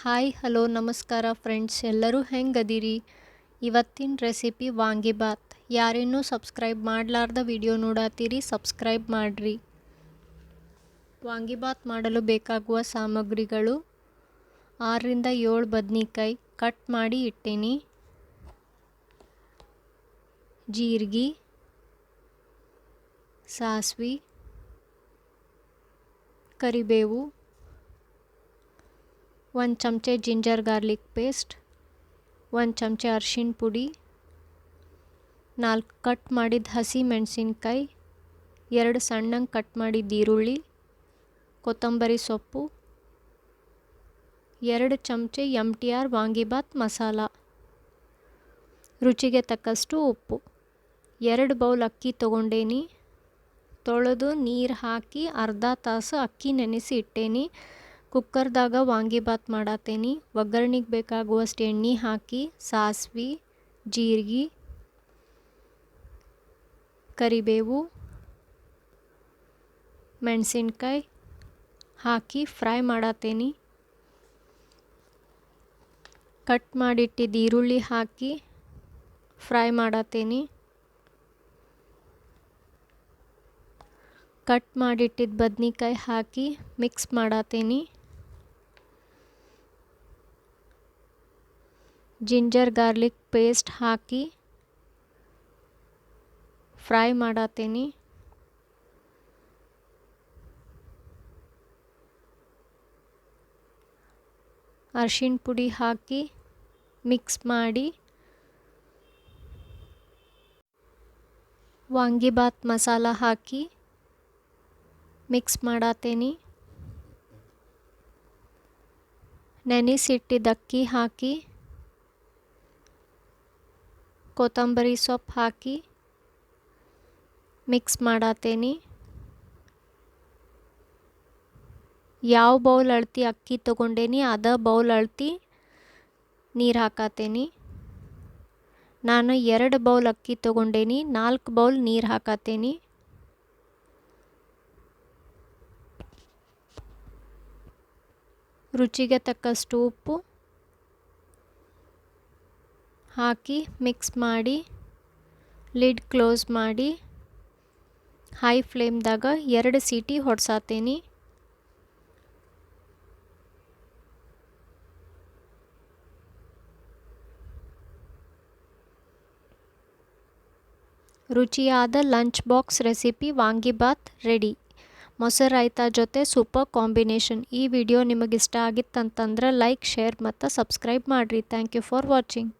Hi hello ನಮಸ್ಕಾರ friends, ಎಲ್ಲರೂ ಹೆಂಗದಿರಿ? ಇವತ್ತಿನ ರೆಸಿಪಿ ವಾಂಗಿಬಾತ್. ಯಾರಿನ್ನೂ ಸಬ್ಸ್ಕ್ರೈಬ್ ಮಾಡಲಾರ್ದ ವಿಡಿಯೋ ನೋಡತ್ತೀರಿ, ಸಬ್ಸ್ಕ್ರೈಬ್ ಮಾಡಿರಿ. ವಾಂಗಿಬಾತ್ ಮಾಡಲು ಬೇಕಾಗುವ ಸಾಮಗ್ರಿಗಳು: 6 ರಿಂದ 7 ಬದ್ನಿಕಾಯಿ ಕಟ್ ಮಾಡಿ ಇಟ್ಟೇನಿ, ಜೀರಿಗೆ, ಸಾಸ್ವಿ, ಕರಿಬೇವು, 1 ಚಮಚೆ ಜಿಂಜರ್ ಗಾರ್ಲಿಕ್ ಪೇಸ್ಟ್, 1 ಚಮಚೆ ಅರಿಶಿನ ಪುಡಿ, 4 ಕಟ್ ಮಾಡಿದ ಹಸಿ ಮೆಣಸಿನ್ಕಾಯಿ, 2 ಸಣ್ಣಗೆ ಕಟ್ ಮಾಡಿದ ಈರುಳ್ಳಿ, ಕೊತ್ತಂಬರಿ ಸೊಪ್ಪು, 2 ಚಮಚೆ MTR ವಾಂಗಿಬಾತ್ ಮಸಾಲ, ರುಚಿಗೆ ತಕ್ಕಷ್ಟು ಉಪ್ಪು. 2 ಬೌಲ್ ಅಕ್ಕಿ ತೊಗೊಂಡೇನಿ, ತೊಳೆದು ನೀರು ಹಾಕಿ ಅರ್ಧ ತಾಸು ಅಕ್ಕಿ ನೆನೆಸಿ ಇಟ್ಟೇನಿ. ಕುಕ್ಕರ್ದಾಗ ವಾಂಗಿಬಾತ್ ಮಾಡತ್ತೇನಿ. ಒಗ್ಗರಣೆಗೆ ಬೇಕಾಗುವಷ್ಟು ಎಣ್ಣೆ ಹಾಕಿ ಸಾಸ್ವಿ, ಜೀರಿಗೆ, ಕರಿಬೇವು, ಮೆಣಸಿನ್ಕಾಯಿ ಹಾಕಿ ಫ್ರೈ ಮಾಡತ್ತೇನಿ. ಕಟ್ ಮಾಡಿಟ್ಟಿದ್ದ ಈರುಳ್ಳಿ ಹಾಕಿ ಫ್ರೈ ಮಾಡತ್ತೇನಿ. ಕಟ್ ಮಾಡಿಟ್ಟಿದ್ದ ಬದ್ನಿಕಾಯಿ ಹಾಕಿ ಮಿಕ್ಸ್ ಮಾಡತ್ತೇನಿ. ಜಿಂಜರ್ ಗಾರ್ಲಿಕ್ ಪೇಸ್ಟ್ ಹಾಕಿ ಫ್ರೈ ಮಾಡತ್ತೇನಿ. ಅರಿಶಿನ ಪುಡಿ ಹಾಕಿ ಮಿಕ್ಸ್ ಮಾಡಿ ವಾಂಗಿಬಾತ್ ಮಸಾಲ ಹಾಕಿ ಮಿಕ್ಸ್ ಮಾಡತ್ತೇನಿ. ನೆನೆಸಿಟ್ಟಿದ್ದ ಅಕ್ಕಿ ಹಾಕಿ ಕೊತ್ತಂಬರಿ ಸೊಪ್ಪು ಹಾಕಿ ಮಿಕ್ಸ್ ಮಾಡತ್ತೇನಿ. ಯಾವ ಬೌಲ್ ಅಳತಿ ಅಕ್ಕಿ ತೊಗೊಂಡೇನಿ ಅದೇ ಬೌಲ್ ಅಳತಿ ನೀರು ಹಾಕತ್ತೇನಿ. ನಾನು 2 ಬೌಲ್ ಅಕ್ಕಿ ತೊಗೊಂಡೇನಿ, 4 ಬೌಲ್ ನೀರು ಹಾಕತ್ತೇನಿ. ರುಚಿಗೆ ತಕ್ಕಷ್ಟು ಉಪ್ಪು ಹಾಕಿ ಮಿಕ್ಸ್ ಮಾಡಿ ಲಿಡ್ ಕ್ಲೋಸ್ ಮಾಡಿ ಹೈ ಫ್ಲೇಮ್ದಾಗ 2 ಸೀಟಿ ಹೊಡ್ಸಾತೇನಿ. ರುಚಿಯಾದ lunch box recipe vangibath ready. ಮೊಸರು ರಾಯ್ತಾ ಜೊತೆ ಸೂಪರ್ ಕಾಂಬಿನೇಷನ್. ಈ ವಿಡಿಯೋ ನಿಮಗಿಷ್ಟ ಆಗಿತ್ತಂತಂದ್ರೆ ಲೈಕ್, ಶೇರ್ ಮತ್ತು ಸಬ್ಸ್ಕ್ರೈಬ್ ಮಾಡಿರಿ. Thank you for watching.